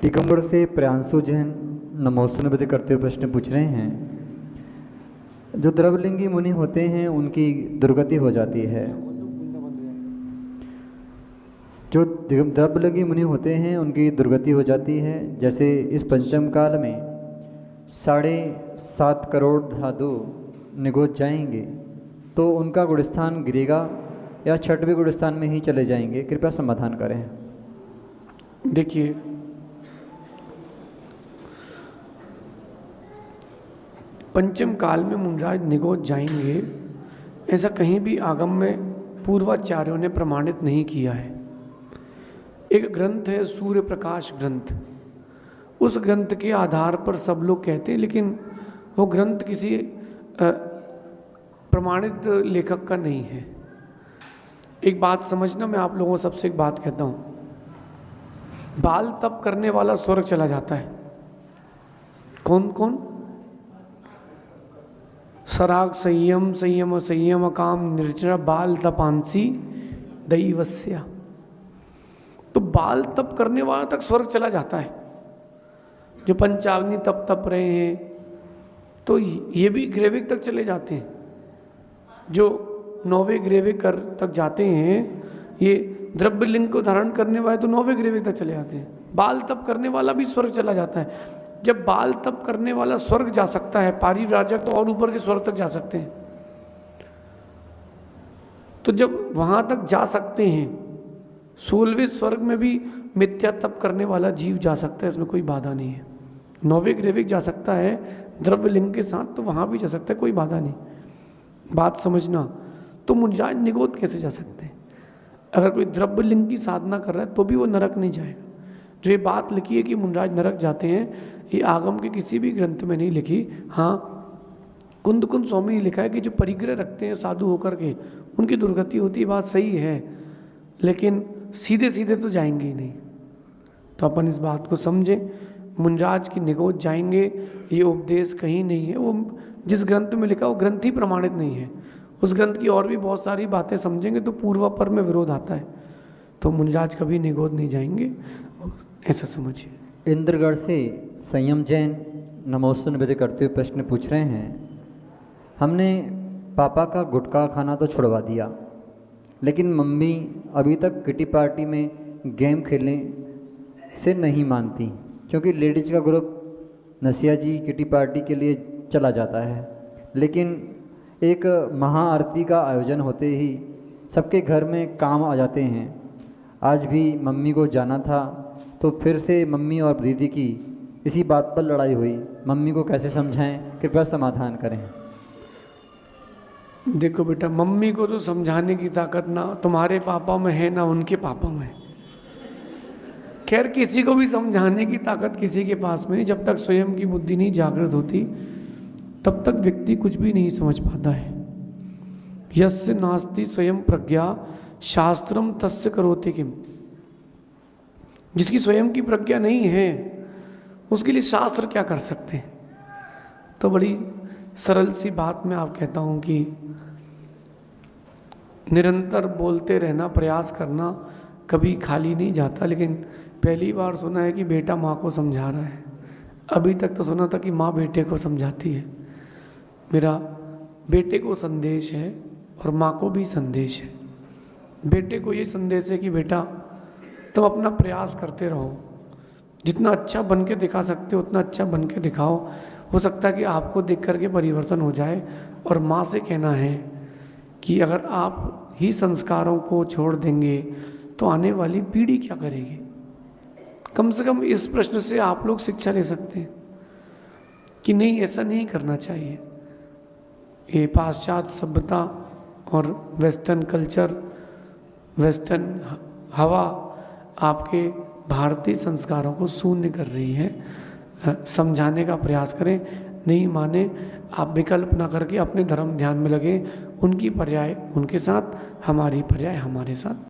टीकमगढ़ से प्रियांशु जैन नमोस्तु निवेदित करते हुए प्रश्न पूछ रहे हैं। जो द्रवलिंगी मुनि होते हैं उनकी दुर्गति हो जाती है। जो द्रवलिंगी मुनि होते हैं उनकी दुर्गति हो जाती है। जैसे इस पंचम काल में 7.5 करोड़ धातु निगोच जाएंगे तो उनका गुणस्थान गिरेगा या छठवें गुणस्थान में ही चले जाएंगे। कृपया समाधान करें। देखिए, पंचम काल में मुनिराज निगोच जाएंगे, ऐसा कहीं भी आगम में पूर्वाचार्यों ने प्रमाणित नहीं किया है। एक ग्रंथ है सूर्य प्रकाश ग्रंथ, उस ग्रंथ के आधार पर सब लोग कहते हैं, लेकिन वो ग्रंथ किसी प्रमाणित लेखक का नहीं है। एक बात समझना, मैं आप लोगों सबसे एक बात कहता हूँ, बाल तप करने वाला स्वर्ग चला जाता है। कौन कौन? सराग संयम संयम संयम काम निर्जरा बाल तपांसी दैवस्या। तो बाल तप करने वाला तक स्वर्ग चला जाता है। जो पंचाग्नि तप रहे हैं तो ये भी ग्रेविक तक चले जाते हैं। जो 9वें ग्रेविक कर तक जाते हैं, ये द्रव्य लिंग को धारण करने वाले तो 9वें ग्रेविक तक चले जाते हैं। बाल तप करने वाला भी स्वर्ग चला जाता है। जब बाल तप करने वाला स्वर्ग जा सकता है, पारिव्राजक तो और ऊपर के स्वर्ग तक जा सकते हैं। तो जब वहां तक जा सकते हैं, 16वें स्वर्ग में भी मिथ्या तप करने वाला जीव जा सकता है, इसमें कोई बाधा नहीं है। 9वें ग्रेविक जा सकता है द्रव्य लिंग के साथ, तो वहां भी जा सकता है, कोई बाधा नहीं। बात समझना। तो मुनिराज निगोत कैसे जा सकते हैं? अगर कोई द्रव्य लिंग की साधना कर रहा है तो भी वो नरक नहीं जाएगा। जो ये बात लिखी है कि मुनिराज नरक जाते हैं, ये आगम के किसी भी ग्रंथ में नहीं लिखी। हाँ, कुंद स्वामी ने लिखा है कि जो परिग्रह रखते हैं साधु होकर के, उनकी दुर्गति होती है। बात सही है, लेकिन सीधे सीधे तो जाएंगे ही नहीं। तो अपन इस बात को समझें, मुनिराज की निगोच जाएंगे ये उपदेश कहीं नहीं है। वो जिस ग्रंथ में लिखा वो ग्रंथ ही प्रमाणित नहीं है। उस ग्रंथ की और भी बहुत सारी बातें समझेंगे तो पूर्वापर में विरोध आता है। तो मुनिराज कभी निगोच नहीं जाएंगे, ऐसा समझिए। इंद्रगढ़ से संयम जैन नमोस्तु निवेदित करते हुए प्रश्न पूछ रहे हैं। हमने पापा का गुटखा खाना तो छुड़वा दिया, लेकिन मम्मी अभी तक किटी पार्टी में गेम खेलने से नहीं मानती, क्योंकि लेडीज का ग्रुप नसिया जी किटी पार्टी के लिए चला जाता है। लेकिन एक महाआरती का आयोजन होते ही सबके घर में काम आ जाते हैं। आज भी मम्मी को जाना था, तो फिर से मम्मी और दीदी की इसी बात पर लड़ाई हुई। मम्मी को कैसे समझाएं? कृपया समाधान करें। देखो बेटा, मम्मी को तो समझाने की ताकत ना तुम्हारे पापा में है, ना उनके पापा में। खैर, किसी को भी समझाने की ताकत किसी के पास में नहीं। जब तक स्वयं की बुद्धि नहीं जागृत होती, तब तक व्यक्ति कुछ भी नहीं समझ पाता है। यस्य नास्ति स्वयं प्रज्ञा शास्त्रम तस्य करोति किम। जिसकी स्वयं की प्रज्ञा नहीं है, उसके लिए शास्त्र क्या कर सकते हैं? तो बड़ी सरल सी बात मैं आप कहता हूं कि निरंतर बोलते रहना, प्रयास करना कभी खाली नहीं जाता। लेकिन पहली बार सुना है कि बेटा माँ को समझा रहा है। अभी तक तो सुना था कि माँ बेटे को समझाती है। मेरा बेटे को संदेश है और माँ को भी संदेश है। बेटे को ये संदेश है कि बेटा तुम अपना प्रयास करते रहो, जितना अच्छा बन के दिखा सकते हो उतना अच्छा बन के दिखाओ। हो सकता है कि आपको देख करके परिवर्तन हो जाए। और माँ से कहना है कि अगर आप ही संस्कारों को छोड़ देंगे तो आने वाली पीढ़ी क्या करेगी? कम से कम इस प्रश्न से आप लोग शिक्षा ले सकते हैं कि नहीं, ऐसा नहीं करना चाहिए। ये पाश्चात्य सभ्यता और वेस्टर्न कल्चर, वेस्टर्न हवा आपके भारतीय संस्कारों को शून्य कर रही है। समझाने का प्रयास करें, नहीं माने आप विकल्प ना करके अपने धर्म ध्यान में लगे। उनकी पर्याय उनके साथ, हमारी पर्याय हमारे साथ।